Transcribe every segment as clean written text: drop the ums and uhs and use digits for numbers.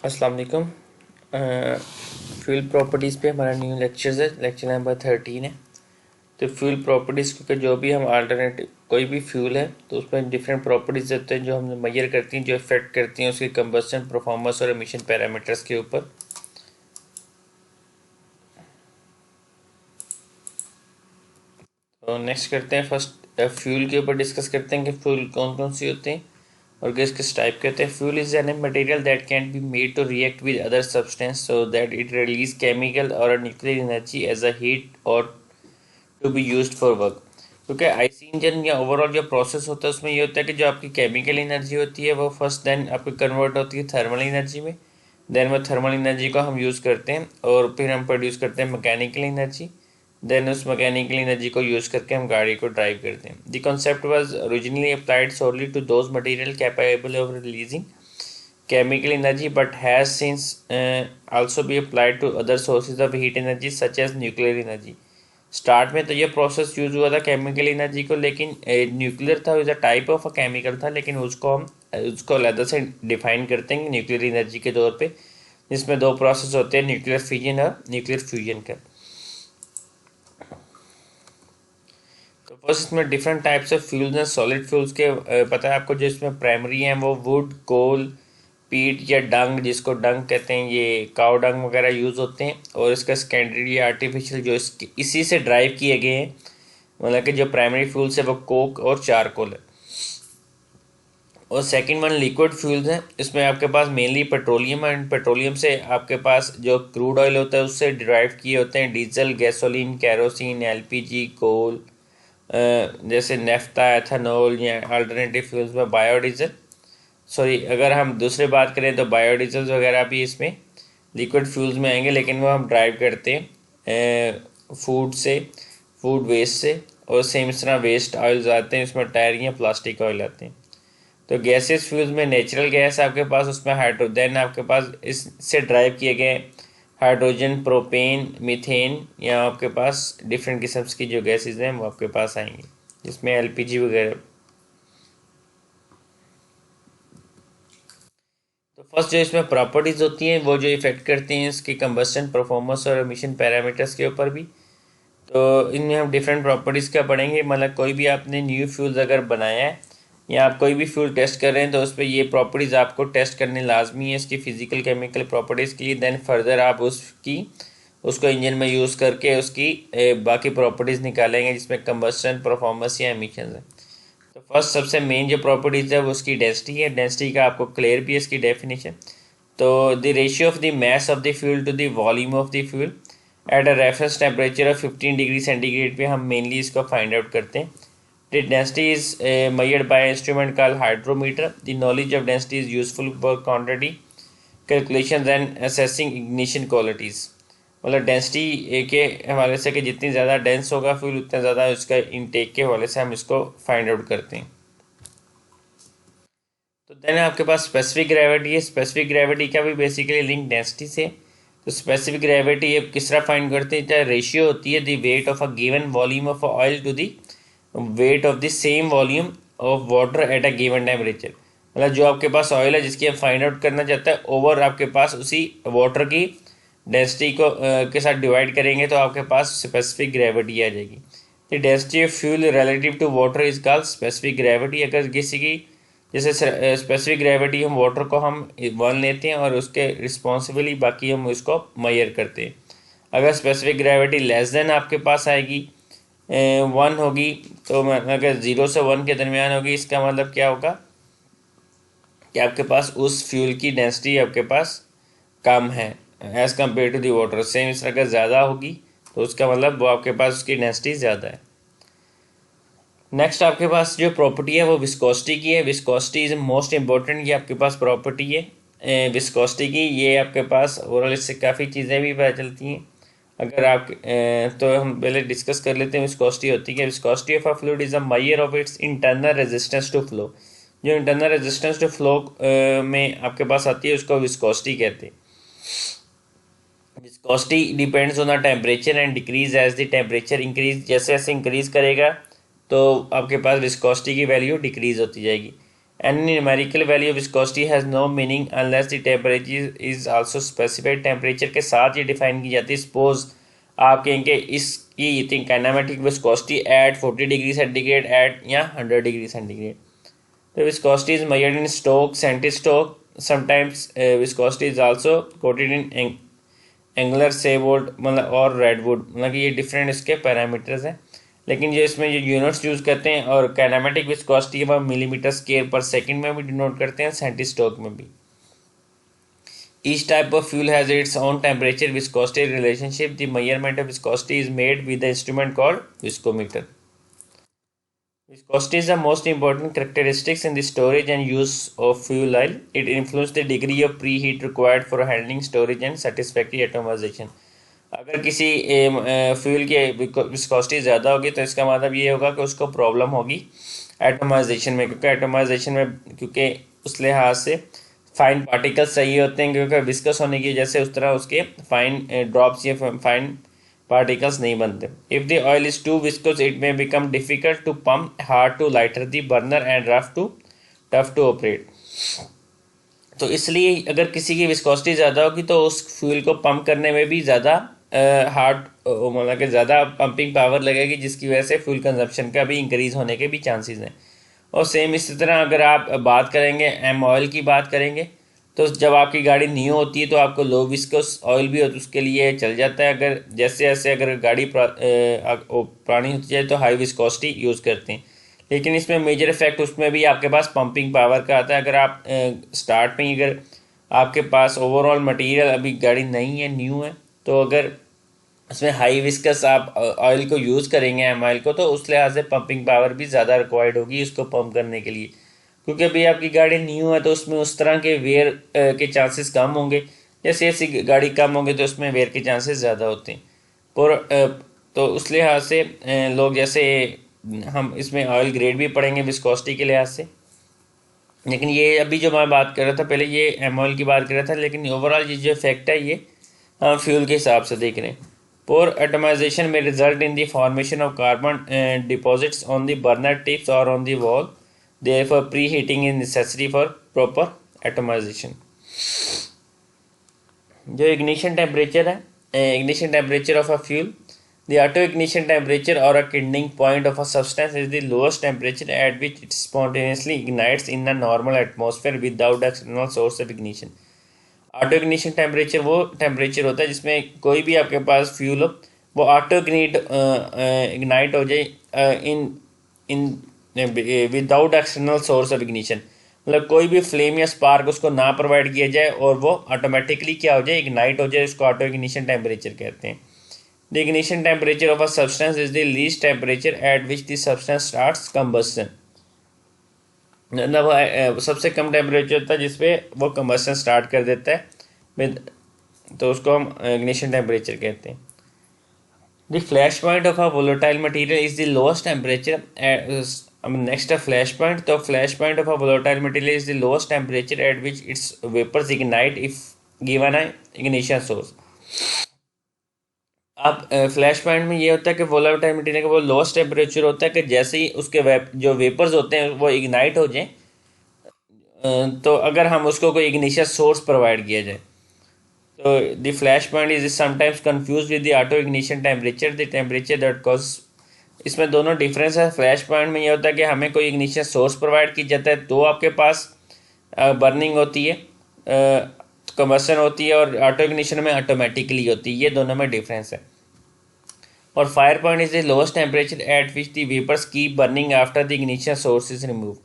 अस्सलाम वालेकुम। Fuel properties पे हमारा न्यू लेक्चर्स है, लेक्चर नंबर 13 है। तो फ्यूल प्रॉपर्टीज़, क्योंकि जो भी हम अल्टरनेटिव कोई भी फ्यूल है तो उसमें डिफरेंट प्रॉपर्टीज़ होते हैं जो हम मेजर करती हैं, जो इफेक्ट करती हैं उसकी कंबस्शन परफॉर्मेंस और एमिशन पैरामीटर्स के ऊपर। तो नेक्स्ट करते हैं, फर्स्ट फ्यूल के ऊपर डिस्कस करते हैं कि फ्यूल कौन कौन सी होते हैं और किस किस टाइप के होते हैं। Fuel is an material that can be made to react with other substance so that it release chemical और nuclear energy as a heat और to be used for work. क्योंकि आईसी इंजन या overall जो process होता है उसमें ये होता है कि जो आपकी केमिकल एनर्जी होती है वो फर्स्ट देन आपकी कन्वर्ट होती है थर्मल एनर्जी में। देन वो थर्मल एनर्जी को हम यूज़ करते हैं और फिर हम प्रोड्यूस करते हैं मैकेनिकल एनर्जी। देन उस मैकेनिकल एनर्जी को यूज़ करके हम गाड़ी को ड्राइव करते हैं। The concept was originally applied solely to those material capable of releasing chemical energy but has since also be applied to other sources of heat energy such as nuclear energy। Start में तो ये process use हुआ था chemical energy को, लेकिन nuclear था, is a type of a chemical था, लेकिन उसको हम उसको अलग से डिफाइन करते हैं न्यूक्लियर एनर्जी के तौर पे, जिसमें दो प्रोसेस होते हैं, न्यूक्लियर फिजन और न्यूक्लियर फ्यूजन का। तो फर्स्ट इसमें डिफरेंट टाइप्स ऑफ फ्यूल्स हैं। सॉलिड फ्यूल्स के पता है आपको, जो इसमें प्राइमरी हैं वो वुड, कोल, पीट या डंग, जिसको डंग कहते हैं, ये काव डंग वगैरह यूज़ होते हैं। और इसका सेकेंडरी या आर्टिफिशियल जो इसी से ड्राइव किए गए हैं, मतलब कि जो प्राइमरी फ्यूल्स है वो कोक और चारकोल है। और सेकंड वन लिक्विड फ्यूल्स हैं, इसमें आपके पास मेनली पेट्रोलियम है, एंड पेट्रोलियम से आपके पास जो क्रूड ऑयल होता है उससे डिराइव किए होते हैं डीजल, गैसोलीन, कैरोसिन, एलपीजी, कोल, जैसे नेफ्ता, एथेनॉल या अल्टरनेटिव फ्यूल्स में बायोडीजल। सॉरी, अगर हम दूसरी बात करें तो बायोडीजल वगैरह भी इसमें लिक्विड फ्यूल्स में आएंगे, लेकिन वो हम ड्राइव करते हैं फूड से, फूड वेस्ट से। और सेम इस तरह वेस्ट ऑयल्स आते हैं, इसमें टायर या प्लास्टिक ऑयल आते हैं। तो गैसेस फ्यूल्स में नेचुरल गैस आपके पास, उसमें हाइड्रो, देन आपके पास इससे ड्राइव किए गए हाइड्रोजन, प्रोपेन, मीथेन, या आपके पास डिफरेंट किस्म की जो गैसेस हैं वो आपके पास आएंगी, जिसमें एलपीजी वगैरह। तो फर्स्ट जो इसमें प्रॉपर्टीज़ होती हैं वो जो इफेक्ट करती हैं इसकी कंबस्शन परफॉर्मेंस और एमिशन पैरामीटर्स के ऊपर भी। तो इनमें हम डिफरेंट प्रॉपर्टीज़ का पढ़ेंगे। मतलब कोई भी आपने न्यू फ्यूल्स अगर बनाया है या आप कोई भी फ्यूल टेस्ट कर रहे हैं तो उस पर ये प्रॉपर्टीज़ आपको टेस्ट करनी लाजमी है, इसकी फ़िज़िकल केमिकल प्रॉपर्टीज़ के लिए। देन फर्दर आप उसको इंजन में यूज़ करके उसकी बाकी प्रॉपर्टीज़ निकालेंगे, जिसमें कंबस्शन, परफॉर्मेंस या एमिशन है। तो फर्स्ट सबसे मेन जो प्रॉपर्टीज़ है वो उसकी डेंसिटी है। डेंसिटी का आपको क्लियर भी है इसकी डेफिनेशन। तो the ratio of the mass of the fuel to the volume of the fuel at a reference temperature of 15 degree centigrade पे हम मेनली इसको फाइंड आउट करते हैं। The density is measured by instrument called hydrometer. The knowledge of density is useful for quantity calculation and assessing ignition qualities. मतलब density के हवाले से कि जितनी ज़्यादा डेंस होगा फ्यूल उतना ज़्यादा उसका इनटेक के हवाले से हम इसको फाइंड आउट करते हैं। तो देन आपके पास स्पेसिफिक ग्रेविटी है। स्पेसिफिक ग्रेविटी का भी बेसिकली लिंक डेंसिटी से। तो स्पेसिफिक ग्रेविटी ये किस तरह फाइंड करते हैं, चाहे रेशियो होती है the weight of a given volume of oil to the weight of the same volume of water at a given temperature. मतलब जो आपके पास ऑयल है जिसकी आप फाइंड आउट करना चाहते हैं, ओवर आपके पास उसी वाटर की डेंसिटी को के साथ डिवाइड करेंगे तो आपके पास स्पेसिफिक ग्रेविटी आ जाएगी। The density of fuel relative to water is called specific gravity. अगर किसी की जैसे स्पेसिफिक ग्रेविटी हम वाटर को हम 1 लेते हैं और उसके रिस्पॉन्सिबली बाकी हम उसको मेजर करते हैं। अगर स्पेसिफिक ग्रेविटी लेस देन आपके पास आएगी 1 होगी, तो अगर 0 से 1 के दरमियान होगी, इसका मतलब क्या होगा कि आपके पास उस फ्यूल की डेंसिटी आपके पास कम है as compare to the water. Same इस तरह अगर ज़्यादा होगी तो उसका मतलब वो आपके पास उसकी डेंसिटी ज़्यादा है। नेक्स्ट आपके पास जो प्रॉपर्टी है वो विस्कोसिटी की है। विस्कोसिटी इज मोस्ट इम्पोर्टेंट, ये आपके पास प्रॉपर्टी है विस्कोसिटी की। ये आपके पास ओवरऑल इससे काफ़ी चीज़ें भी पता चलती हैं। अगर आप तो हम पहले डिस्कस कर लेते हैं विस्कोसिटी होती है। Viscosity of a fluid is a measure of its internal resistance to flow. जो इंटरनल रेजिस्टेंस टू फ्लो में आपके पास आती है उसको विस्कोसिटी कहते हैं। Viscosity depends on the temperature and decrease as the temperature increase. जैसे जैसे इंक्रीज करेगा तो आपके पास विस्कोसिटी की वैल्यू डिक्रीज होती जाएगी। Any numerical value of viscosity has no meaning unless the temperature is also specified. Temperature के साथ ये डिफाइन की जाती है. सपोज आप कहेंगे इसकी इतनी kinematic viscosity at 40 degree centigrade at या 100 डिग्री सेंटीग्रेड. तो viscosity is measured in stoke, centistoke. Sometimes viscosity is also quoted in Engler Saybolt मतलब और रेडवुड, मतलब कि ये डिफरेंट इसके पैरामीटर्स हैं. लेकिन जो इसमें जो यूनिट्स यूज़ करते हैं और काइनेमेटिक विस्कोसिटी वो मिलीमीटर स्क्वायर पर सेकंड में भी डिनोट करते हैं, सेंटीस्टोक में भी. Each type of fuel has its own temperature viscosity relationship. The measurement of viscosity is made with the instrument called viscometer. Viscosity is the most important characteristics in the storage and use of fuel oil. It influences the degree of preheat required for handling, storage and satisfactory atomization. अगर किसी fuel की viscosity ज़्यादा होगी तो इसका मतलब ये होगा कि उसको प्रॉब्लम होगी एटोमाइजेशन में, क्योंकि एटोमाइजेशन में क्योंकि उस लिहाज से फाइन पार्टिकल्स चाहिए होते हैं, क्योंकि विस्कस होने की वजह से उस तरह उसके फाइन ड्रॉप्स या फाइन पार्टिकल्स नहीं बनते. If the oil is too viscous it may become difficult to pump, hard to lighter the burner and tough to operate. तो इसलिए अगर किसी की विस्कोसिटी ज़्यादा होगी तो उस फ्यूल को पंप करने में भी ज़्यादा हार्ड मतलब कि ज़्यादा पंपिंग पावर लगेगी, जिसकी वजह से फ्यूल कंजप्शन का भी इंक्रीज़ होने के भी चांसेस हैं. और सेम इसी तरह अगर आप बात करेंगे एम ऑयल की बात करेंगे तो जब आपकी गाड़ी न्यू होती है तो आपको लो विस्कस ऑयल भी उसके लिए चल जाता है. अगर जैसे जैसे अगर गाड़ी पुरानी होती है तो हाई विस्कोसिटी यूज़ करते हैं. लेकिन इसमें मेजर इफेक्ट उसमें भी आपके पास पंपिंग पावर का आता है. अगर आप स्टार्ट में ही अगर आपके पास ओवरऑल मटेरियल अभी गाड़ी नहीं है, न्यू है, तो अगर उसमें हाई विस्कस आप ऑयल को यूज़ करेंगे एम ऑयल को, तो उस लिहाज से पंपिंग पावर भी ज़्यादा रिक्वायर्ड होगी उसको पंप करने के लिए, क्योंकि अभी आपकी गाड़ी न्यू है तो उसमें उस तरह के वेयर के चांसेस कम होंगे. जैसे जैसी गाड़ी कम होंगे तो उसमें वेयर के चांसेस ज़्यादा होते हैं. और तो उस लिहाज से लोग जैसे हम इसमें ऑयल ग्रेड भी पढ़ेंगे विस्कोसिटी के लिहाज से. लेकिन ये अभी जो मैं बात कर रहा था पहले ये एम ऑयल की बात कर रहा था, लेकिन ओवरऑल ये जो इफेक्ट है ये हम फ्यूल के हिसाब से देख रहे हैं. पोर एटमाइजेशन में result in the formation of carbon deposits on the burner tips और on the wall. Therefore preheating is necessary for proper atomization. जो इग्निशन टेम्परेचर है, ignition temperature of a fuel, the auto ignition temperature or a kindling point of a substance is the lowest temperature at which it spontaneously ignites in the normal atmosphere without external source of ignition. Auto ignition temperature वो temperature होता है जिसमें कोई भी आपके पास fuel हो वो auto ignite हो जाए in in without external source of ignition. मतलब कोई भी फ्लेम या स्पार्क उसको ना प्रोवाइड किया जाए और वो ऑटोमेटिकली क्या हो जाए, इग्नाइट हो जाए. उसको ऑटो इग्निशन टेम्परेचर कहते हैं. The ignition temperature of a substance is the least temperature at which the substance starts combustion. मतलब सबसे कम टेम्परेचर होता है जिसपे वो कम्बस्शन स्टार्ट कर देता है, तो उसको हम इग्निशन टेम्परेचर कहते हैं. The flash point of a volatile material is the lowest temperature. Next a flash point. The flash point of a volatile material is the lowest temperature at which its vapors ignite if given a ignition source. अब flash point में ये होता है कि volatile material का वो lowest temperature होता है कि जैसे ही उसके जो वेपर्स होते हैं वो इग्नाइट हो जाएं, तो अगर हम उसको कोई इग्निशन सोर्स प्रोवाइड किया जाए तो the flash point is sometimes confuse with the auto ignition temperature, the temperature that cause. इसमें दोनों डिफरेंस है. फ्लैश पॉइंट में ये होता है कि हमें कोई इग्निशन सोर्स प्रोवाइड किया जाता है तो आपके पास बर्निंग होती है, कंबस्शन होती है, और ऑटो इग्निशन में ऑटोमेटिकली होती है. ये दोनों में डिफरेंस है. और fire point is the lowest temperature at which the vapours keep burning after the ignition source is remove.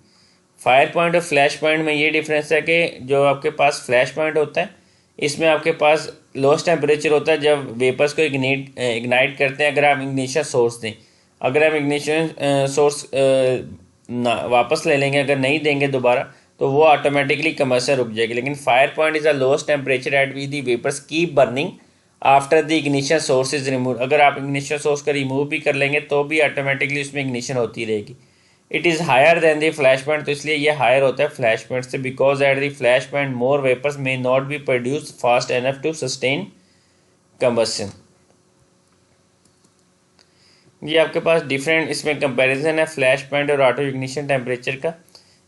Fire point और फ्लैश पॉइंट में ये डिफरेंस है कि जो आपके पास फ्लैश पॉइंट होता है इसमें आपके पास लोएस्ट टेम्परेचर होता है जब वेपर्स को इग्नाइट करते हैं अगर आप इग्निशन सोर्स दें. अगर हम इग्निशन सोर्स वापस ले लेंगे, अगर नहीं देंगे दोबारा, तो वो ऑटोमेटिकली कंबस्शन रुक जाएगी. लेकिन fire point is the lowest temperature at which the vapours keep burning after the ignition source is remove. अगर आप इग्निशन सोर्स का रिमूव भी कर लेंगे तो भी ऑटोमेटिकली उसमें इग्निशन होती रहेगी. It is higher than the flash point, तो इसलिए ये हायर होता है फ्लैश पॉइंट से, because at the flash point more vapours may not be produce fast enough to sustain combustion. ये आपके पास डिफरेंट इसमें कंपैरिजन है फ्लैश पॉइंट और ऑटो इग्निशन टेम्परेचर का.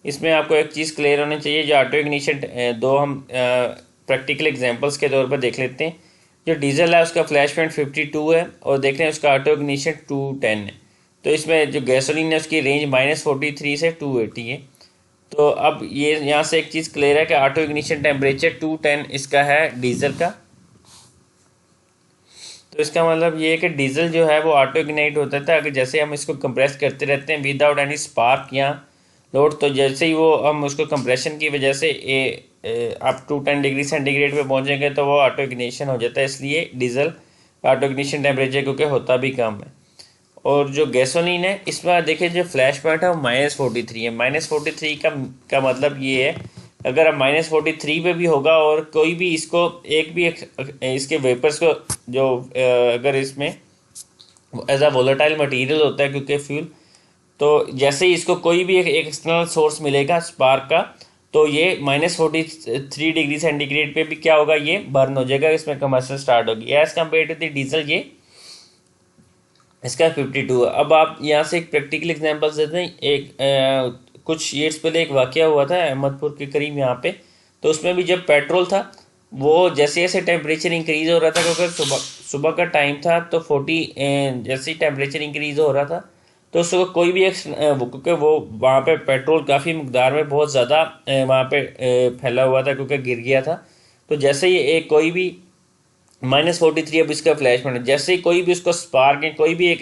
इसमें आपको एक चीज़ क्लियर होनी चाहिए, जो ऑटो इग्निशन दो हम प्रैक्टिकल एग्जांपल्स के तौर पर देख लेते हैं। जो डीजल है उसका फ्लैश पॉइंट 52 है और देख रहे हैं उसका ऑटो इग्निशन 210 है। तो इसमें जो गैसोलीन है उसकी रेंज -43 से 280 है। तो अब ये यहाँ से एक चीज़ क्लियर है कि ऑटो इग्निशन टेम्परेचर 210 इसका है डीजल का। तो इसका मतलब ये है कि डीजल जो है वो ऑटो इग्नाइट होता था, अगर जैसे हम इसको कंप्रेस करते रहते हैं विदाउट एनी स्पार्क या लोड, तो जैसे ही वो हम उसको कंप्रेशन की वजह से आप 210 डिग्री सेंटीग्रेड पे पहुंचेंगे तो वो ऑटो इग्निशन हो जाता है। इसलिए डीजल ऑटो इग्निशन टेम्परेचर क्योंकि होता भी कम है। और जो गैसोलीन है इसमें देखिए जो फ्लैश पॉइंट है वो -43 है। -43 का मतलब ये है, अगर अब -43 पे भी होगा और कोई भी इसको इसके वेपर्स को जो अगर इसमें एज अ वोलेटाइल मटेरियल होता है क्योंकि फ्यूल, तो जैसे ही इसको कोई भी एक एक्सटर्नल सोर्स मिलेगा स्पार्क का, तो ये -43 डिग्री सेंटीग्रेड पे भी क्या होगा, ये बर्न हो जाएगा, इसमें कंबशन स्टार्ट होगी। As compare to the diesel ये इसका 52 है। अब आप यहाँ से एक प्रैक्टिकल एग्जांपल देते हैं। कुछ ईयर्स पहले एक वाकया हुआ था अहमदपुर के करीब यहाँ पे। तो उसमें भी जब पेट्रोल था वो जैसे जैसे टेम्परेचर इंक्रीज हो रहा था, क्योंकि सुबह सुबह का टाइम था, तो 40 जैसे ही टेम्परेचर इंक्रीज हो रहा था तो उसको कोई भी क्योंकि वो वहाँ पे पेट्रोल काफ़ी मकदार में बहुत ज़्यादा वहाँ पे फैला हुआ था क्योंकि गिर गया था। तो जैसे ही एक कोई भी -43 अब इसका फ्लैश पॉइंट, जैसे ही कोई भी उसको स्पार्क या कोई भी एक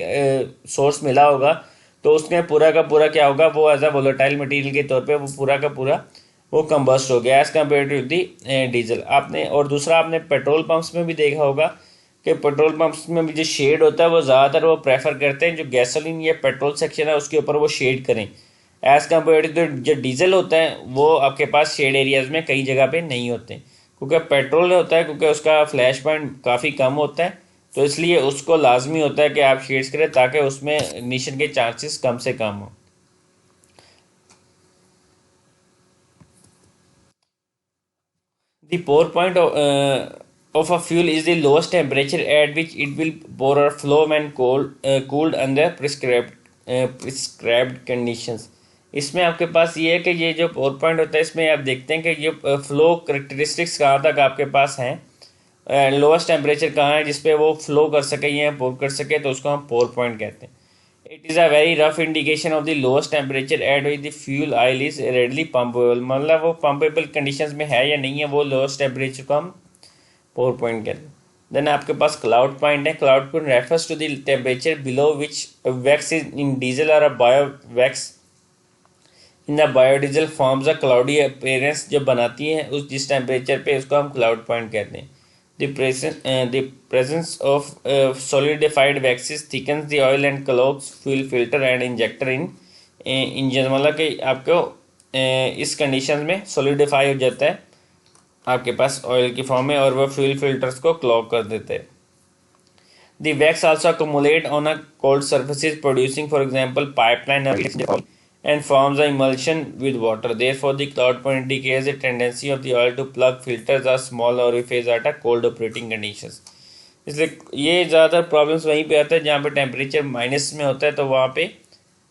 सोर्स मिला होगा तो उसमें पूरा का पूरा क्या होगा, वो एज अ वोलेटाइल मटेरियल के तौर पे वो पूरा का पूरा वो कंबस्ट हो गया as compare to the diesel. आपने और दूसरा आपने पेट्रोल पंप्स में भी देखा होगा कि पेट्रोल पंप्स में भी जो शेड होता है वो ज़्यादातर वो प्रेफर करते हैं जो गैसोलीन या पेट्रोल सेक्शन है उसके ऊपर वो शेड करें, एज कम्पेयर टू जो डीजल होता है वो आपके पास शेड एरियाज में कई जगह पे नहीं होते, क्योंकि पेट्रोल होता है क्योंकि उसका फ्लैश पॉइंट काफ़ी कम होता है, तो इसलिए उसको लाजमी होता है कि आप शेड्स करें ताकि उसमें इग्निशन के चांसेस कम से कम हो। The pour point of a fuel is the lowest temperature at which it will pour or flow when cooled under prescribed conditions। इसमें आपके पास ये है कि ये जो पोर पॉइंट होता है इसमें आप देखते हैं कि ये फ्लो करेक्टरिस्टिक्स कहाँ तक आपके पास हैं, लोवेस्ट टेम्परेचर कहाँ है जिसपे वो फ्लो कर सके या पोर कर सके, तो उसको हम पोर पॉइंट कहते हैं। It is a very rough indication of the lowest temperature at which the fuel oil is readily pumpable, मतलब वो पंपेबल कंडीशंस में है या नहीं है, वो लोएस्ट टेम्परेचर को हम पोर पॉइंट कहते हैं। देन आपके पास क्लाउड पॉइंट है। Cloud point refers to the temperature below which wax is in diesel और bio wax in the biodiesel forms a cloudy appearance, जो बनाती है उस जिस टेम्परेचर पे उसको हम क्लाउड पॉइंट कहते हैं। The presence of solidified waxes thickens the oil and clogs fuel filter and injector in engine, मतलब कि आपको इस कंडीशन में सॉलिडिफाई हो जाता है आपके पास ऑयल की फॉर्म में और वह फ्यूल फिल्टर्स को क्लॉग कर देते हैं। The wax also accumulate on a cold surfaces producing for example pipeline and forms an emulsion with water. Therefore, the cloud point indicates the tendency of the oil to plug filters or small orifices at a cold operating conditions. इसलिए ये ज़्यादातर problems वहीं पे आता है जहाँ पे temperature minus में होता है, तो वहाँ पे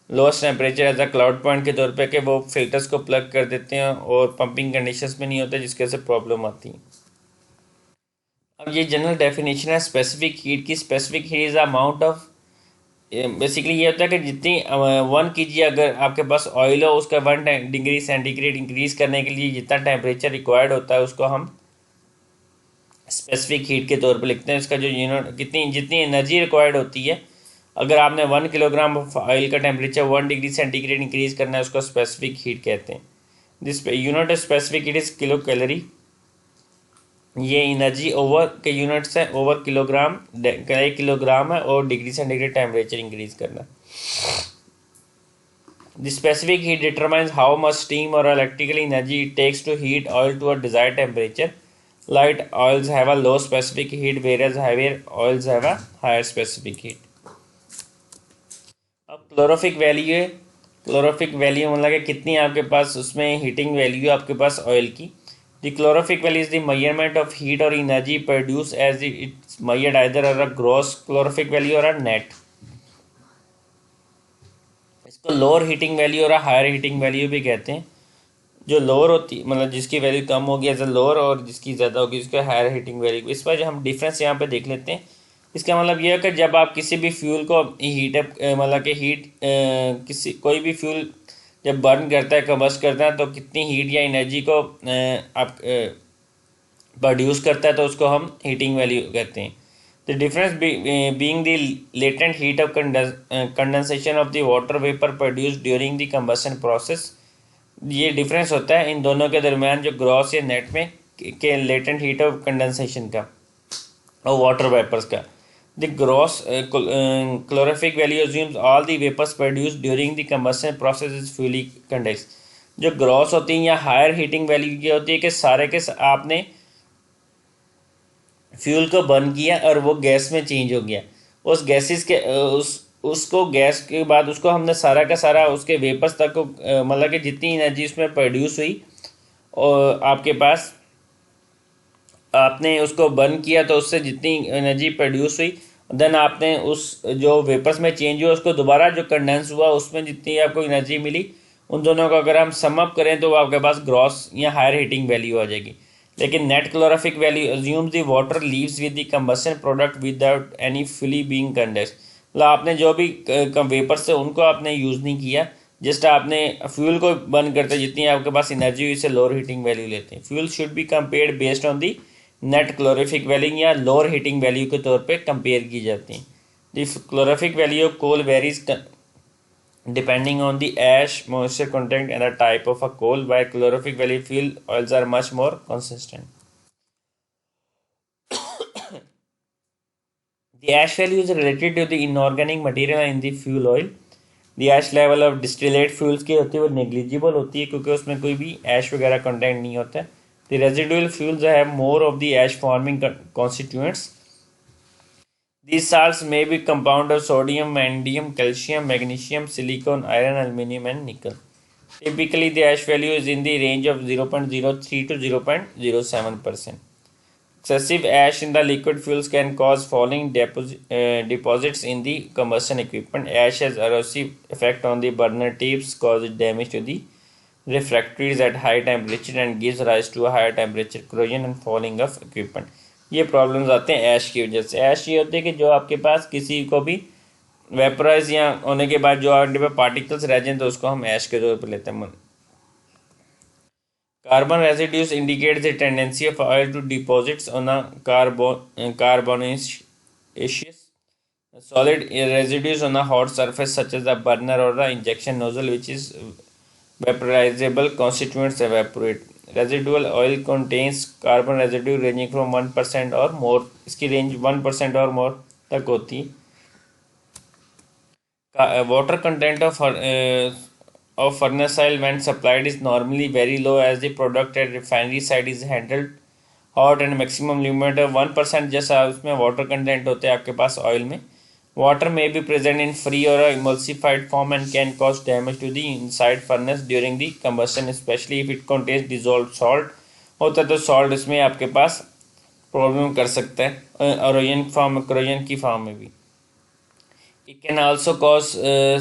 lowest temperature as a cloud point के तौर पे कि वो फिल्टर्स को प्लग कर देते हैं और पंपिंग कंडीशंस में नहीं होता जिसकी वजह से प्रॉब्लम आती है। अब ये जनरल डेफिनेशन है स्पेसिफिक हीट की। Specific heat is amount of, basically ये होता है कि जितनी 1 kg अगर आपके पास ऑयल हो उसका 1 डिग्री सेंटीग्रेड इंक्रीज करने के लिए जितना टेम्परेचर रिक्वायर्ड होता है उसको हम स्पेसिफिक हीट के तौर पे लिखते हैं। इसका जो यूनिट जितनी एनर्जी रिक्वायर्ड होती है, अगर आपने 1 किलोग्राम ऑयल का टेम्परेचर 1 डिग्री सेंटीग्रेड इंक्रीज करना है उसको स्पेसिफिक हीट कहते हैं। This unit specific heat is kilo calorie. ये एनर्जी ओवर के यूनिट्स है, ओवर किलोग्राम किलोग्राम है और डिग्री सेंटीग्रेड टेम्परेचर इंक्रीज करना। The specific heat determines how much steam और electrical energy it takes to heat oil to a desired temperature. Light oils have a low specific heat whereas heavier oils have a higher specific heat. अब calorific value है। Calorific value मतलब कि कितनी आपके पास उसमें heating value आपके पास ऑयल की। The calorific value is the measurement of heat or energy produced as it's measured either as a gross calorific value or a net। इसको लोअर हीटिंग वैल्यू और हायर हीटिंग वैल्यू भी कहते हैं। जो lower होती मतलब जिसकी वैल्यू कम होगी एज अ लोअर, और जिसकी ज़्यादा होगी उसका हायर हीटिंग वैल्यू। इस पर जो हम डिफरेंस यहाँ पे देख लेते हैं। इसका मतलब ये है कि जब आप किसी भी फ्यूल को हीट अप मतलब कि किसी कोई भी फ्यूल जब बर्न करता है, कम्बस्ट करता है, तो कितनी हीट या एनर्जी को आप प्रोड्यूस करता है, तो उसको हम हीटिंग वैल्यू कहते हैं। The difference being the latent heat of condensation of the water vapour produced during the combustion process. ये डिफरेंस होता है इन दोनों के दरमियान, जो ग्रॉस या नेट में के लेटेंट हीट ऑफ कंडेंसेशन का और वाटर वेपर्स का। The gross calorific value assumes all the vapours produced during the combustion process is fully condense. जो ग्रॉस होती है या हायर हीटिंग वैल्यू की होती है कि सारे के आपने फ्यूल को बर्न किया और वो गैस में चेंज हो गया। उस गैसेस के उसको गैस के बाद उसको हमने सारा का सारा उसके वेपर्स तक को मतलब कि जितनी एनर्जी उसमें प्रोड्यूस हुई और आपके पास आपने उसको बर्न किया, तो उससे जितनी एनर्जी प्रोड्यूस हुई, देन आपने उस जो वेपर्स में चेंज हुआ उसको दोबारा जो कंडेंस हुआ उसमें जितनी आपको एनर्जी मिली, उन दोनों को अगर हम सम अप करें तो आपके पास ग्रॉस या हायर हीटिंग वैल्यू आ जाएगी। लेकिन net calorific value assumes the water leaves with the combustion product without any fully being condense. मतलब आपने जो भी वेपर्स थे उनको आपने यूज़ नहीं किया, जस्ट आपने फ्यूल को बर्न करते जितनी आपके पास एनर्जी हुई से लोअर हीटिंग वैल्यू लेते हैं। Fuel should be compared based on the net calorific value या लोअर हीटिंग वैल्यू के तौर पे कंपेयर की जाती हैं। The calorific value of coal varies depending on the ash moisture content and the type of a coal, while calorific value fuel oils are much more consistent. The ash value is related to the inorganic material in the fuel oil. The ash level of distillate fuels की होती है वो negligible होती है क्योंकि उसमें कोई भी ash वगैरह content नहीं होता है. The residual fuels have more of the ash forming constituents. These salts may be compound of sodium, manganese, calcium, magnesium, silicon, iron, aluminium, and nickel. Typically, the ash value is in the range of 0.03 to 0.07%. Excessive ash in the liquid fuels can cause falling deposits in the combustion equipment. Ash has erosive effect on the burner tips, causes damage to the refractories at high temperature and gives rise to a higher temperature corrosion and falling of equipment. ये problems आते हैं ऐश की वजह से। ऐश ये होते हैं कि जो आपके पास किसी को भी वेपराइज या होने के बाद जो आपके पास पार्टिकल्स रह जाए तो उसको हम ऐश के तौर पर लेते हैं। Carbon residues indicate the tendency of oil to deposits on a carbonaceous solid residues on a hot surface such as the burner or the injection nozzle, which is vaporizable constituents evaporate. Residual oil contains carbon residue ranging from 1% or more, इसकी range 1% और मोर तक होती है। Water content of furnace oil when supplied is normally very low as the product at refinery side is handled hot and maximum limit of 1% जैसा उसमें water content होते हैं आपके पास ऑयल में। Water may be present in free or emulsified form and can cause damage to the inside furnace during the combustion, especially if it contains dissolved salt. होता है तो salt इसमें आपके पास प्रॉब्लम कर सकता है corrosion की फॉर्म में भी। It can also cause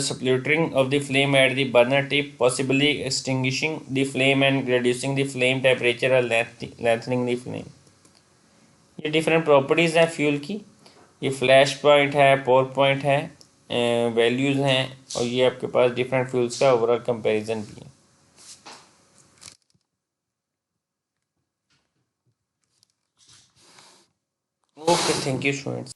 spluttering of the flame at the burner tip, possibly extinguishing the flame and reducing the flame temperature or lengthening the flame. ये डिफरेंट प्रॉपर्टीज़ हैं फ्यूल की। ये फ्लैश पॉइंट है, pour point है, values हैं, और ये आपके पास डिफरेंट फ्यूल्स का ओवरऑल कंपैरिजन भी है। Okay, thank you students.